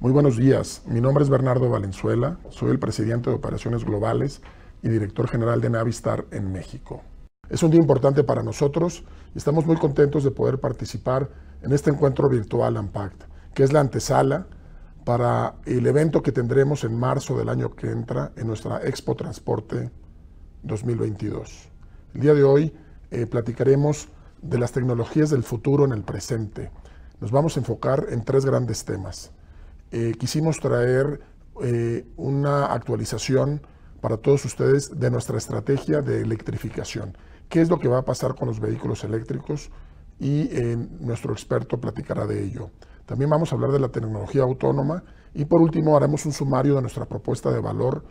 Muy buenos días, mi nombre es Bernardo Valenzuela, soy el presidente de Operaciones Globales y director general de Navistar en México. Es un día importante para nosotros y estamos muy contentos de poder participar en este Encuentro Virtual ANPACT, que es la antesala para el evento que tendremos en marzo del año que entra en nuestra Expo Transporte 2022. El día de hoy platicaremos de las tecnologías del futuro en el presente. Nos vamos a enfocar en tres grandes temas. Quisimos traer una actualización para todos ustedes de nuestra estrategia de electrificación. ¿Qué es lo que va a pasar con los vehículos eléctricos? Y nuestro experto platicará de ello. También vamos a hablar de la tecnología autónoma y por último haremos un sumario de nuestra propuesta de valor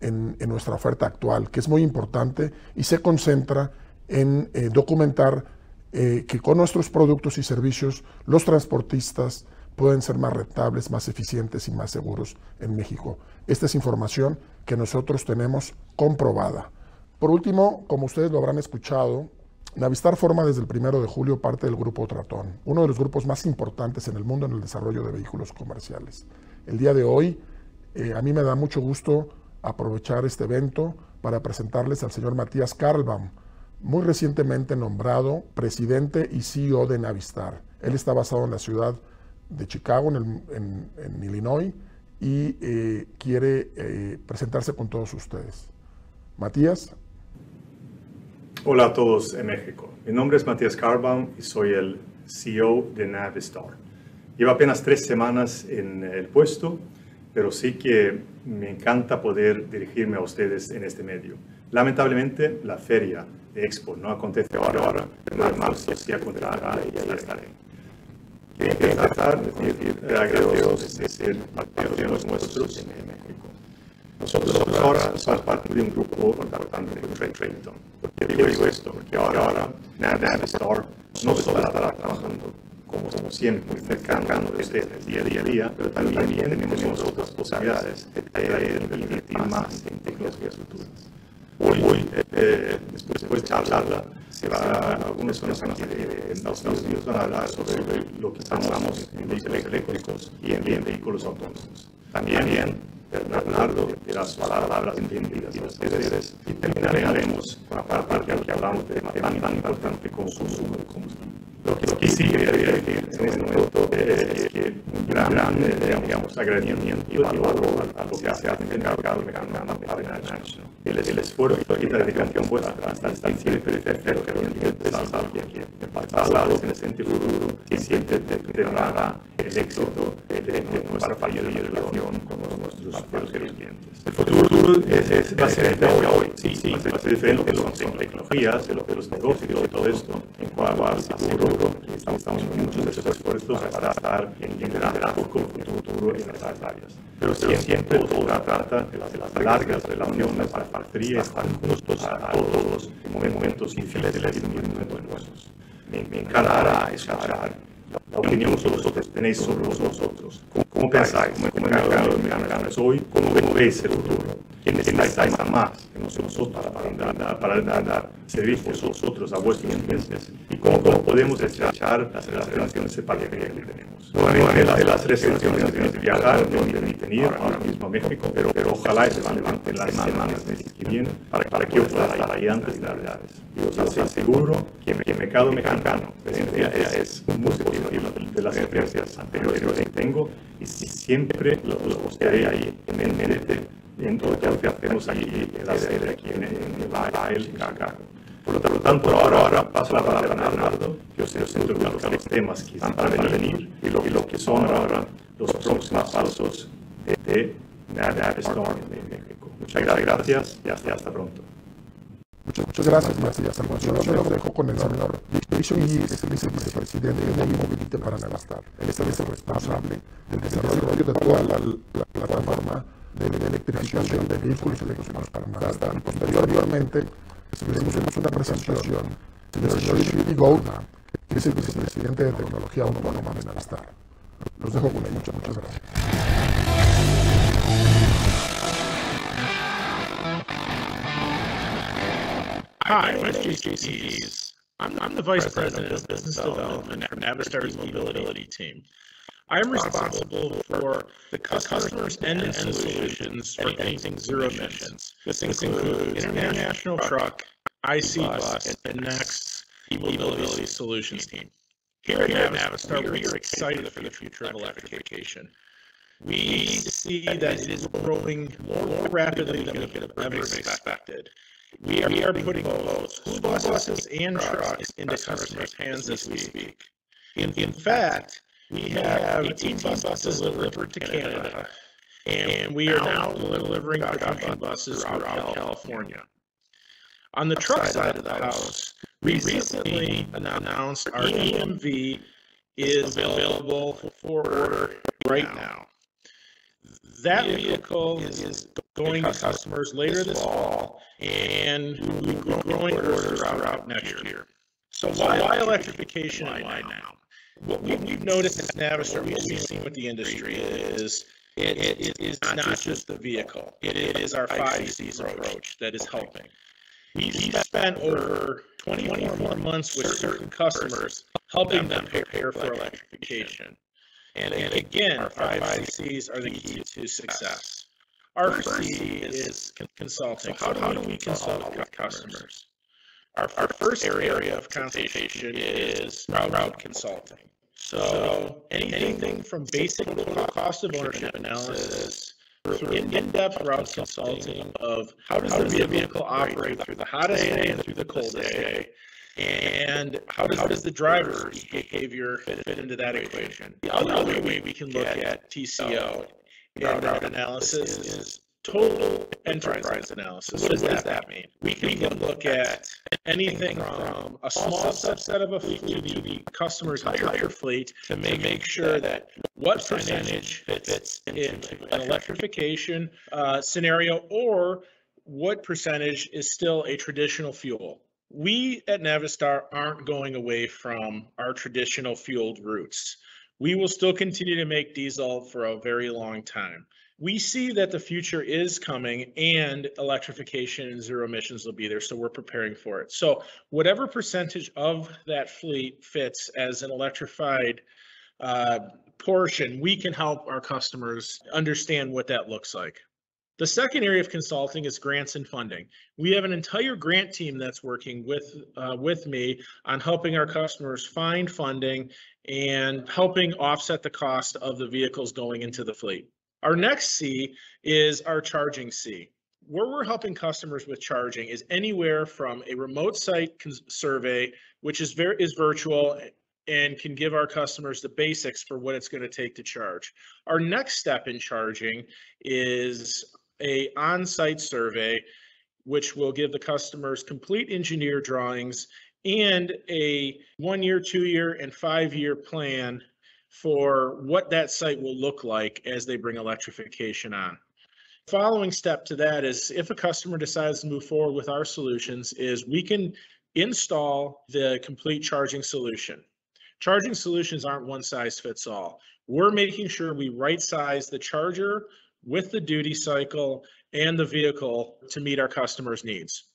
en nuestra oferta actual, que es muy importante y se concentra en documentar que con nuestros productos y servicios los transportistas pueden ser más rentables, más eficientes y más seguros en México. Esta es información que nosotros tenemos comprobada. Por último, como ustedes lo habrán escuchado, Navistar forma desde el 1 de julio parte del grupo Otra, uno de los grupos más importantes en el mundo en el desarrollo de vehículos comerciales. El día de hoy, a mí me da mucho gusto aprovechar este evento para presentarles al señor Matías Karlbaum, muy recientemente nombrado presidente y CEO de Navistar. Él está basado en la ciudad de Chicago, en Illinois, y quiere presentarse con todos ustedes. Matías. Hola a todos en México. Mi nombre es Matías Karlbaum y soy el CEO de Navistar. Llevo apenas 3 semanas en el puesto, pero sí que me encanta poder dirigirme a ustedes en este medio. Lamentablemente, la feria de Expo no acontece ahora, pero en marzo sí acontecerá y ya estaré. Quiero empezar agradecidos de ser patrocinadores nuestros en México. Nosotros ahora somos parte de un grupo importante de Transporte. ¿Por qué digo esto? Porque ahora Navistar no solo estará trabajando como siempre, cercano de ustedes día a día, pero también tenemos otras posibilidades de invertir más en tecnologías futuras. Hoy, después de charla, algunas personas de Estados Unidos van a hablar sobre lo que estamos en vehículos eléctricos y en vehículos autónomos. También Bernardo de las palabras entendidas de ustedes y terminaremos con la parte que hablamos de tema tan importante como consumo de combustible. Lo que sí quería decir en este momento es que un gran agradecimiento y valor a lo que hace el mercado mexicano para el esfuerzo y la dedicación vuestra hasta siempre cerca de los clientes es algo que basado en el sentido futuro que siempre tendrá el éxito de nuestra relación con nuestros clientes. El futuro va a ser de hoy, sí, va a ser diferente de las tecnologías, de los negocios y de todo esto, en cuanto al futuro. Estamos con muchos de esos esfuerzos para estar en liderazgo con el futuro en esas áreas. Pero siempre todo trata de las largas relaciones, para parcerías, para justos a todos en momentos difíciles y momentos nuestros. Me encantará escuchar la opinión que vosotros tenéis sobre vosotros. ¿Cómo pensáis? ¿Cómo encargáis hoy? ¿Cómo veis el futuro? ¿Quién necesitáis más que nosotros para dar servicios a vosotros, a vuestros clientes? ¿Y cómo podemos estrechar las relaciones separativistas que tenemos? No de las restricciones de viajar, no me permiten ir ahora mismo a México, pero ojalá se levanten las semanas que vienen para que yo pueda estar ahí antes de Navidades. Y os aseguro que el mercado mexicano es muy positivo de las experiencias anteriores que tengo y siempre lo estaré ahí en mente en todo lo que hacemos aquí en la sede aquí en el Chicago. Por lo tanto, ahora paso la palabra a Bernardo, que os introduce los temas que están para venir y lo que son ahora los próximos pasos de Navistar en México. Muchas gracias y hasta pronto. Muchas gracias, Matías. A continuación lo dejo con el señor Victor y es el vicepresidente de Movility para Navistar. Él es el responsable del desarrollo de toda la plataforma de electrificación de vehículos eléctricos para Navistar. Y posteriormente recibiremos una presentación del señor Otra, que es el vicepresidente de Tecnología Autónoma de Navistar. Los dejo con él. Muchas gracias. Hi, my name is JC. I'm the Vice President of Business Development for Navistar's Mobility team. I'm responsible for the customer's end-to-end solutions for anything zero emissions. This includes international truck, IC bus, and next e-mobility solutions team. Here at Navistar, we are excited for the future of electrification. We see that it is growing more rapidly than we could have ever expected. We are putting both school buses and trucks into customers' hands as we speak. In fact, we have 18 buses delivered to Canada, and we are now delivering production buses throughout California. On the truck side of the house, we recently announced our EMV is available for order right now. That vehicle is going to customers later this fall, and we'll be growing orders throughout next year. So why electrification and why now? What we've noticed at Navistar, what we've seen with the industry is it is not just the vehicle. It is our 5 C's approach that is helping. We've spent over 24 months with certain customers helping them prepare for electrification. And again, our 5 C's are the key to success. Our first C is consulting. So how do we consult with customers? Our first area of consultation is route consulting. So anything from basic total cost of ownership analysis through in-depth route consulting of how does the vehicle operate through the hottest day and through the coldest day, and how does the driver's behavior fit into that equation. The other way we can look at TCO and route analysis is total enterprise analysis. What does that mean? We can look at anything from a small subset of a fleet to the customer's entire fleet to make sure that what percentage fits into an electrification scenario, or what percentage is still a traditional fuel. We at Navistar aren't going away from our traditional fueled routes. We will still continue to make diesel for a very long time. We see that the future is coming and electrification and zero emissions will be there, so we're preparing for it. So whatever percentage of that fleet fits as an electrified portion, we can help our customers understand what that looks like. The second area of consulting is grants and funding. We have an entire grant team that's working with me on helping our customers find funding and helping offset the cost of the vehicles going into the fleet. Our next C is our charging C. Where we're helping customers with charging is anywhere from a remote site survey, which is virtual and can give our customers the basics for what it's going to take to charge. Our next step in charging is an on-site survey, which will give the customers complete engineer drawings and a 1-year, 2-year, and 5-year plan for what that site will look like as they bring electrification on. Following step to that is if a customer decides to move forward with our solutions is we can install the complete charging solution. Charging solutions aren't one size fits all. We're making sure we right size the charger with the duty cycle and the vehicle to meet our customers' needs.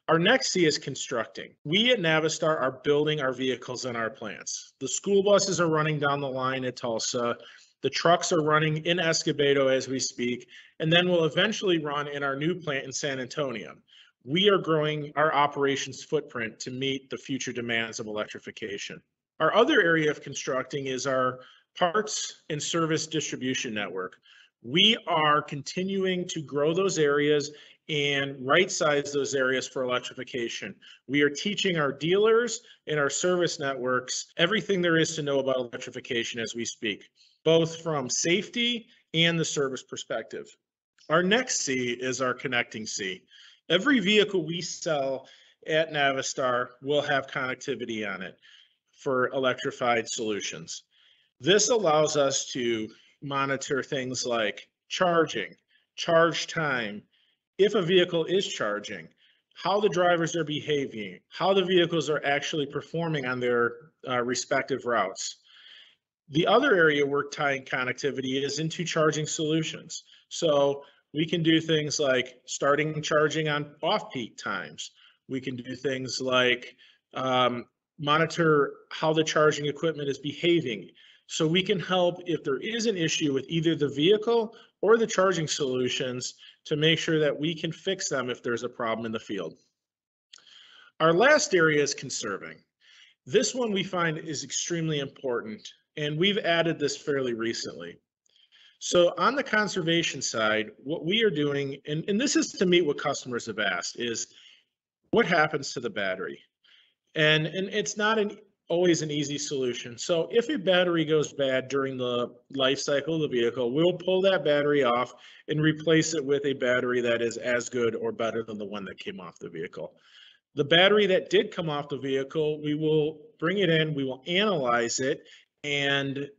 Our next C is constructing. We at Navistar are building our vehicles in our plants. The school buses are running down the line at Tulsa. The trucks are running in Escobedo as we speak, and then we'll eventually run in our new plant in San Antonio. We are growing our operations footprint to meet the future demands of electrification. Our other area of constructing is our parts and service distribution network. We are continuing to grow those areas and right-size those areas for electrification. We are teaching our dealers and our service networks everything there is to know about electrification as we speak, both from safety and the service perspective. Our next C is our connecting C. Every vehicle we sell at Navistar will have connectivity on it for electrified solutions. This allows us to monitor things like charging, charge time, if a vehicle is charging, how the drivers are behaving, how the vehicles are actually performing on their respective routes. The other area we're tying connectivity is into charging solutions. So we can do things like starting charging on off-peak times. We can do things like monitor how the charging equipment is behaving. so we can help if there is an issue with either the vehicle or the charging solutions to make sure that we can fix them if there's a problem in the field. Our last area is conserving. This one we find is extremely important, and we've added this fairly recently. So on the conservation side, what we are doing, and this is to meet what customers have asked, is what happens to the battery? And it's not always an easy solution. So if a battery goes bad during the life cycle of the vehicle, we'll pull that battery off and replace it with a battery that is as good or better than the one that came off the vehicle. The battery that did come off the vehicle, we will bring it in, we will analyze it, and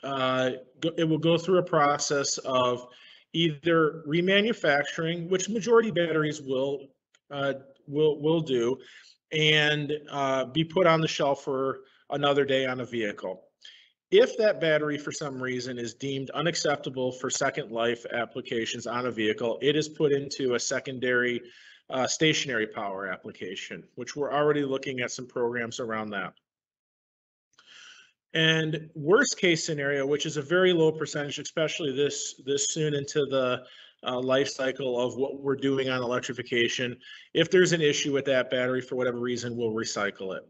it will go through a process of either remanufacturing, which majority batteries will do, and be put on the shelf for another day on a vehicle. If that battery for some reason is deemed unacceptable for second life applications on a vehicle, it is put into a secondary stationary power application, which we're already looking at some programs around that. And worst case scenario, which is a very low percentage, especially this soon into the life cycle of what we're doing on electrification, if there's an issue with that battery for whatever reason, we'll recycle it.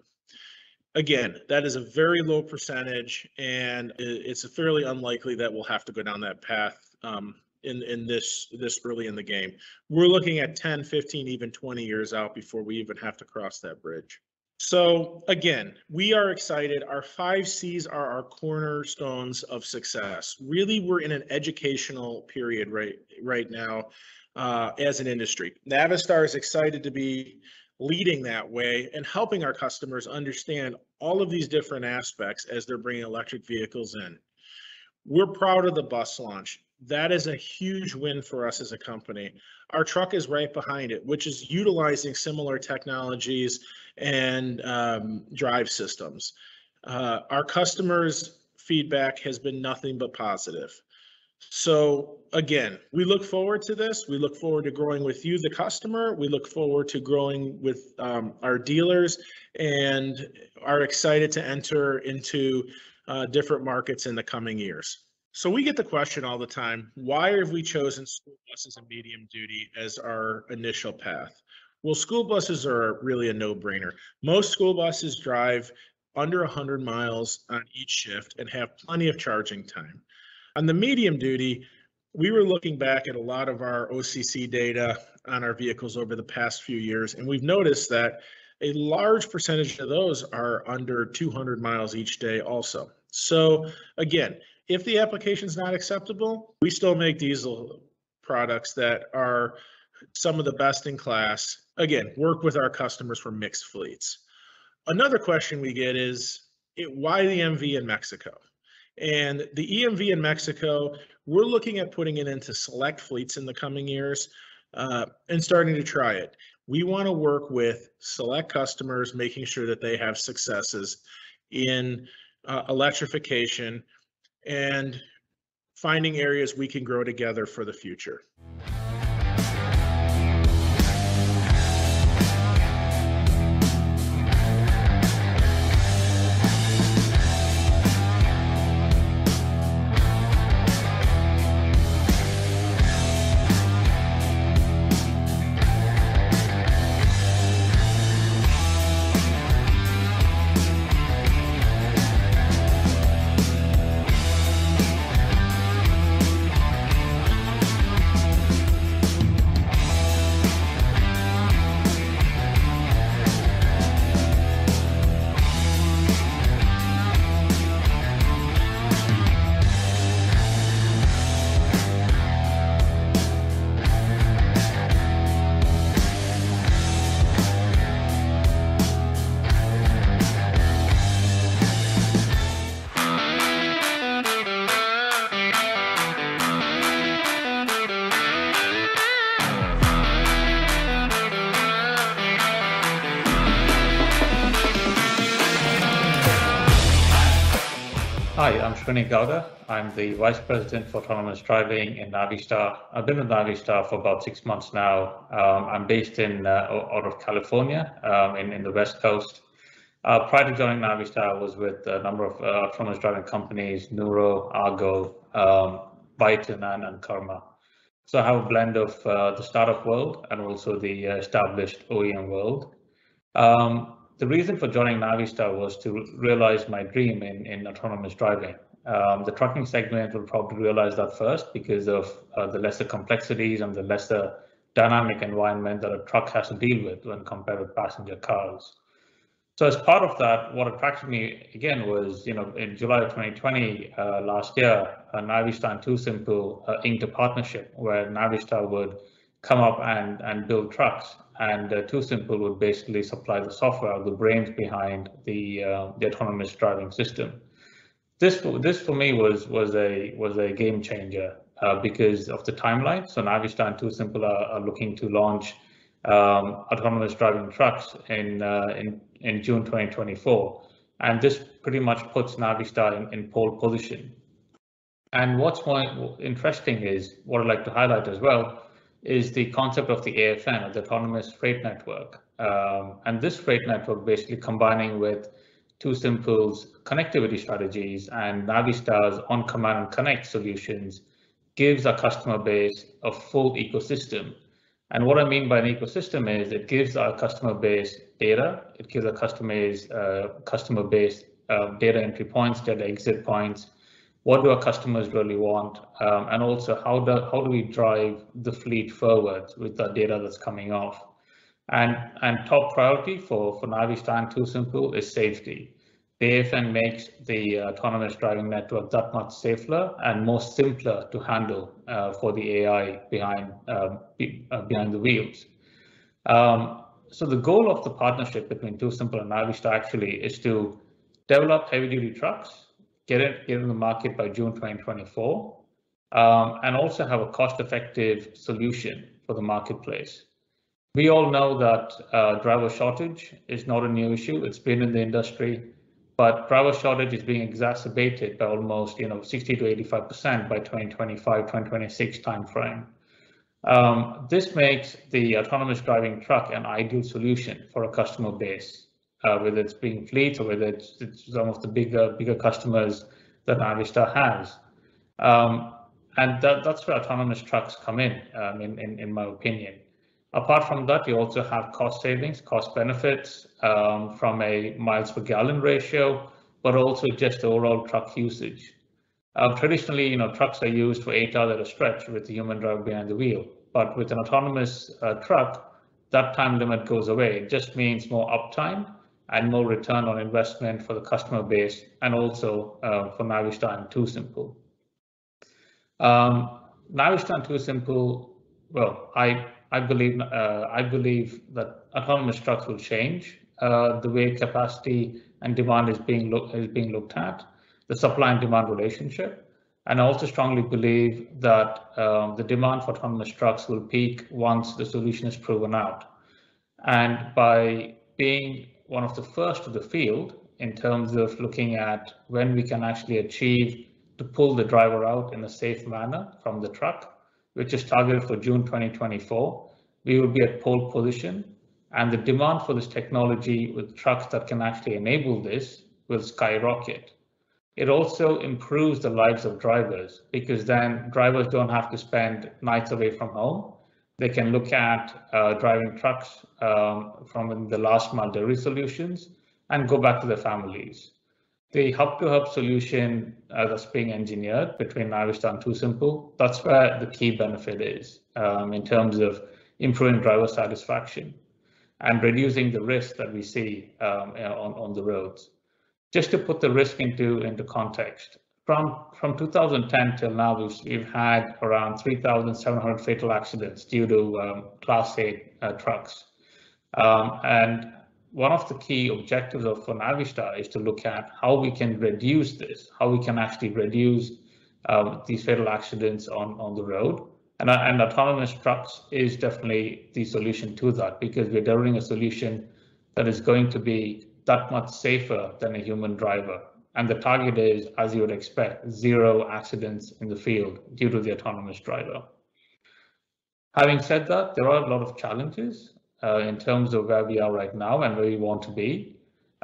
Again, that is a very low percentage, and it's fairly unlikely that we'll have to go down that path in this early in the game. We're looking at 10, 15, even 20 years out before we even have to cross that bridge. So again, we are excited. Our 5 C's are our cornerstones of success. Really, we're in an educational period right now as an industry. Navistar is excited to be leading that way and helping our customers understand all of these different aspects as they're bringing electric vehicles in. We're proud of the bus launch. That is a huge win for us as a company. Our truck is right behind it, which is utilizing similar technologies and drive systems. Our customers' feedback has been nothing but positive. So again, we look forward to this. We look forward to growing with you, the customer. We look forward to growing with our dealers, and are excited to enter into different markets in the coming years. So we get the question all the time, why have we chosen school buses and medium duty as our initial path? Well, school buses are really a no-brainer. Most school buses drive under 100 miles on each shift and have plenty of charging time. On the medium duty, we were looking back at a lot of our OCC data on our vehicles over the past few years, and we've noticed that a large percentage of those are under 200 miles each day also. So again, if the application is not acceptable, we still make diesel products that are some of the best in class. Again, work with our customers for mixed fleets. Another question we get is, why the MV in Mexico? And the EMV in Mexico, we're looking at putting it into select fleets in the coming years and starting to try it. We want to work with select customers, making sure that they have successes in electrification and finding areas we can grow together for the future. Hi, I'm Srini Gowda. I'm the Vice President for Autonomous Driving in Navistar. I've been with Navistar for about 6 months now. I'm based out of California, in the West Coast. Prior to joining Navistar, I was with a number of autonomous driving companies, Nuro, Argo, Byton, and Karma. So I have a blend of the startup world and also the established OEM world. The reason for joining Navistar was to realize my dream in autonomous driving. The trucking segment will probably realize that first because of the lesser complexities and the lesser dynamic environment that a truck has to deal with when compared with passenger cars. So as part of that, what attracted me again was, in July of 2020, last year, Navistar and TuSimple inked a partnership where Navistar would come up and build trucks, and TuSimple would basically supply the software, the brains behind the autonomous driving system. This for me was a game changer because of the timeline. So Navistar and TuSimple are looking to launch autonomous driving trucks in June 2024, and this pretty much puts Navistar in pole position. And what's more interesting is, what I'd like to highlight as well, is the concept of the AFN, or the Autonomous Freight Network. And this freight network basically combining with TuSimple's connectivity strategies and Navistar's on-command and connect solutions gives our customer base a full ecosystem. And what I mean by an ecosystem is it gives our customer base data, it gives our customer base data entry points, data exit points. What do our customers really want? And also how do we drive the fleet forward with the data that's coming off? And top priority for Navistar and TuSimple is safety. The AFN makes the autonomous driving network that much safer and more simpler to handle for the AI behind the wheels. So the goal of the partnership between TuSimple and Navistar actually is to develop heavy-duty trucks, get it in the market by June 2024, and also have a cost-effective solution for the marketplace. We all know that driver shortage is not a new issue. It's been in the industry, but driver shortage is being exacerbated by almost 60 to 85% by 2025-2026 timeframe. This makes the autonomous driving truck an ideal solution for a customer base, whether it's being fleets or whether it's some of the bigger customers that Navistar has. And that's where autonomous trucks come in my opinion. Apart from that, you also have cost savings, cost benefits from a miles per gallon ratio, but also just the overall truck usage. Traditionally, trucks are used for 8 hours at a stretch with the human driver behind the wheel. But with an autonomous truck, that time limit goes away. It just means more uptime and more return on investment for the customer base, and also for Navistar and TuSimple. Navistar and TuSimple, well, I believe that autonomous trucks will change the way capacity and demand is being looked at, the supply and demand relationship. And I also strongly believe that the demand for autonomous trucks will peak once the solution is proven out. And by being one of the first to the field in terms of looking at when we can actually achieve to pull the driver out in a safe manner from the truck, which is targeted for June 2024, we will be at pole position, and the demand for this technology with trucks that can actually enable this will skyrocket. It also improves the lives of drivers, because then drivers don't have to spend nights away from home. They can look at driving trucks from the last mile delivery solutions and go back to their families. The hub-to-hub solution that's being engineered between Navistar and TuSimple, that's where the key benefit is in terms of improving driver satisfaction and reducing the risk that we see on the roads. Just to put the risk into context, from 2010 till now, we've had around 3,700 fatal accidents due to Class 8 trucks. And one of the key objectives for Navistar is to look at how we can reduce this, how we can actually reduce these fatal accidents on the road. And autonomous trucks is definitely the solution to that, because we're delivering a solution that is going to be that much safer than a human driver. And the target is, as you would expect, 0 accidents in the field due to the autonomous driver. Having said that, there are a lot of challenges in terms of where we are right now and where we want to be.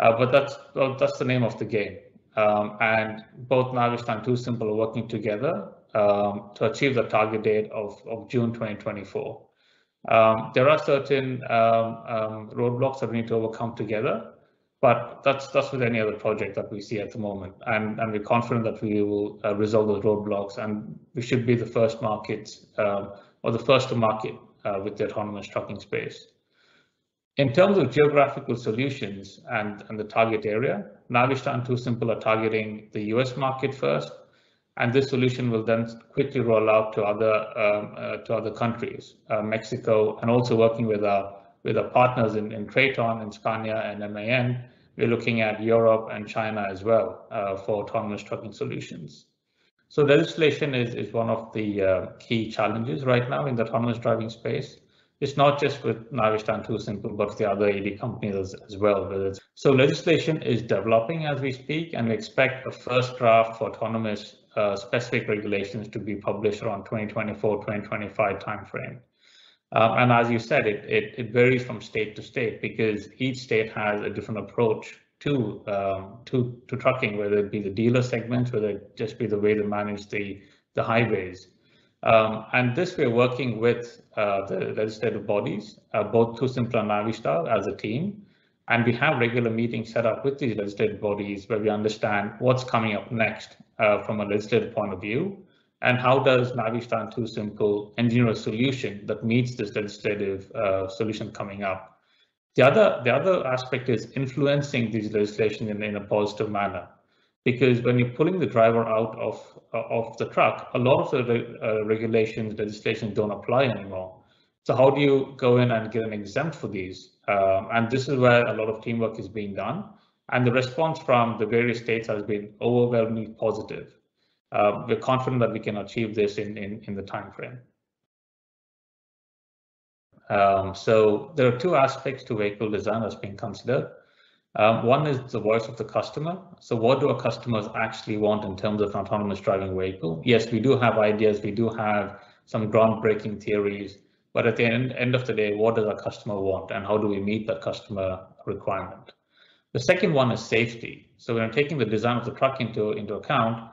But that's the name of the game. And both Navistar and TuSimple are working together to achieve the target date of June 2024. There are certain roadblocks that we need to overcome together, but that's with any other project that we see at the moment. And we're confident that we will resolve those roadblocks, and we should be the first markets or the first to market with the autonomous trucking space. In terms of geographical solutions and the target area, Navistar and TuSimple are targeting the US market first, and this solution will then quickly roll out to other countries, Mexico, and also working with our partners in Traton and Scania and MAN. We're looking at Europe and China as well for autonomous trucking solutions. So legislation is one of the key challenges right now in the autonomous driving space. It's not just with Navistar and TuSimple, but with the other AD companies as well. So legislation is developing as we speak, and we expect a first draft for autonomous specific regulations to be published around 2024-2025 timeframe. And as you said, it varies from state to state because each state has a different approach to trucking, whether it be the dealer segments, whether it just be the way they manage the highways. And this we're working with the legislative bodies, both TuSimple and Navistar as a team. And we have regular meetings set up with these legislative bodies where we understand what's coming up next from a legislative point of view, and how does Navistar and TuSimple engineer a solution that meets this legislative solution coming up. The other aspect is influencing these legislation in a positive manner. Because when you're pulling the driver out of the truck, a lot of the regulations, legislation don't apply anymore. So how do you go in and get an exempt for these? And this is where a lot of teamwork is being done. And the response from the various states has been overwhelmingly positive. We're confident that we can achieve this in the time frame. So there are two aspects to vehicle design that's being considered. One is the voice of the customer. So what do our customers actually want in terms of an autonomous driving vehicle? Yes, we do have ideas, we do have some groundbreaking theories, but at the end of the day, what does our customer want and how do we meet that customer requirement? The second one is safety. So when we're taking the design of the truck into account,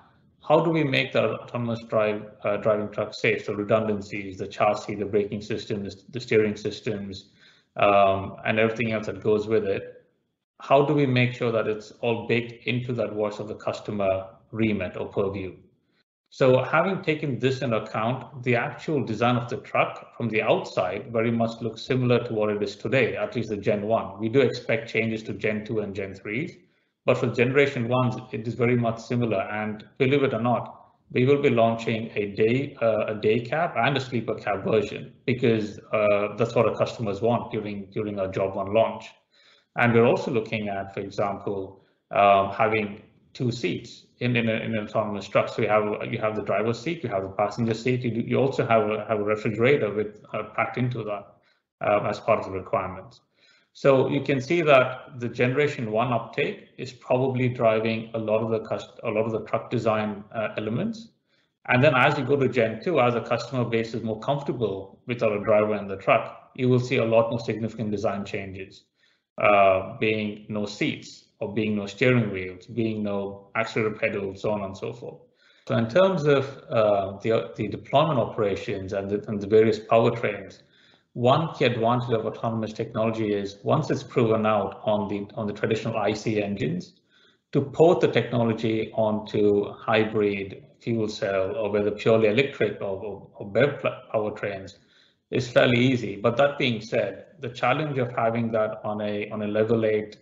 how do we make the autonomous driving truck safe? So redundancies, the chassis, the braking systems, the steering systems, and everything else that goes with it. How do we make sure that it's all baked into that voice of the customer remit or purview? So having taken this into account, the actual design of the truck from the outside very much looks similar to what it is today, at least the Gen 1. We do expect changes to Gen 2 and Gen 3s, but for Generation 1s, it is very much similar. And believe it or not, we will be launching a day cab and a sleeper cab version because that's what our customers want during our Job 1 launch. And we're also looking at, for example, having 2 seats in an autonomous truck. So you have the driver's seat, you have the passenger seat. You also have a refrigerator with packed into that as part of the requirements. So you can see that the Generation 1 uptake is probably driving a lot of the truck design elements. And then as you go to Gen 2, as the customer base is more comfortable with our driver in the truck, you will see a lot more significant design changes. Being no seats, or being no steering wheels, being no accelerator pedals, so on and so forth. So in terms of the deployment operations and the various powertrains, one key advantage of autonomous technology is once it's proven out on the traditional IC engines, to port the technology onto hybrid fuel cell or whether purely electric or BEV powertrains is fairly easy. But that being said, the challenge of having that on a level 8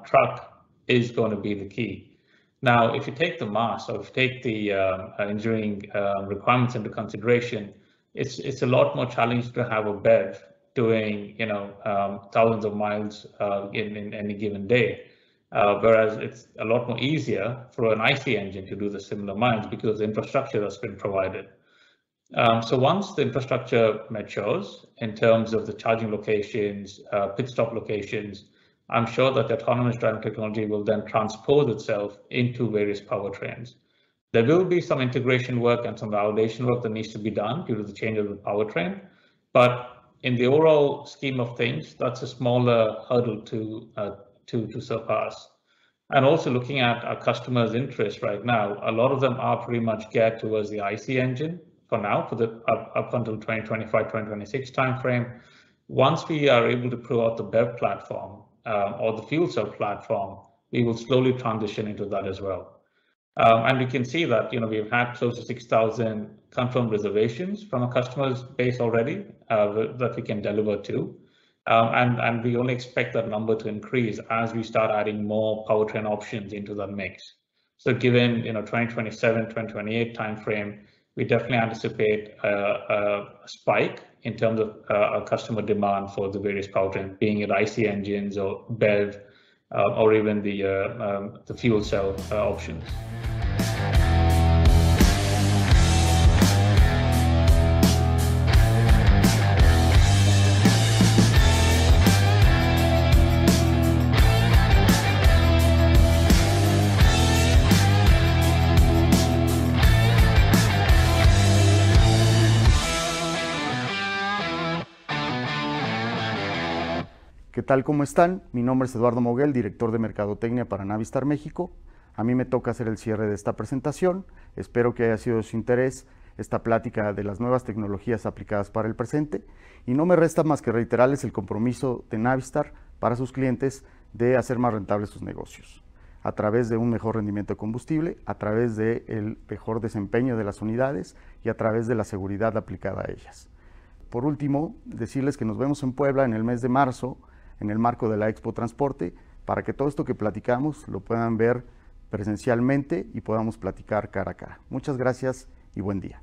truck is going to be the key. Now, if you take the mass or if you take the engineering requirements into consideration, it's a lot more challenging to have a BEV doing thousands of miles in any given day, whereas it's a lot more easier for an IC engine to do the similar miles because of the infrastructure that's been provided. So once the infrastructure matures in terms of the charging locations, pit stop locations, I'm sure that the autonomous driving technology will then transpose itself into various powertrains. There will be some integration work and some validation work that needs to be done due to the change of the powertrain, but in the overall scheme of things, that's a smaller hurdle to to surpass. And also looking at our customers' interest right now, a lot of them are pretty much geared towards the IC engine for now, for the up until 2025, 2026 timeframe. Once we are able to prove out the BEV platform or the fuel cell platform, we will slowly transition into that as well. And we can see that we've had close to 6,000 confirmed reservations from a customer's base already that we can deliver to. And we only expect that number to increase as we start adding more powertrain options into that mix. So given 2027, 2028 timeframe, we definitely anticipate a spike in terms of customer demand for the various powertrains, being it IC engines or BEV or even the fuel cell options. ¿Qué tal? ¿Cómo están? Mi nombre es Eduardo Moguel, director de Mercadotecnia para Navistar México. A mí me toca hacer el cierre de esta presentación. Espero que haya sido de su interés esta plática de las nuevas tecnologías aplicadas para el presente. Y no me resta más que reiterarles el compromiso de Navistar para sus clientes de hacer más rentables sus negocios, a través de un mejor rendimiento de combustible, a través del mejor desempeño de las unidades y a través de la seguridad aplicada a ellas. Por último, decirles que nos vemos en Puebla en el mes de marzo, en el marco de la Expo Transporte, para que todo esto que platicamos lo puedan ver presencialmente y podamos platicar cara a cara. Muchas gracias y buen día.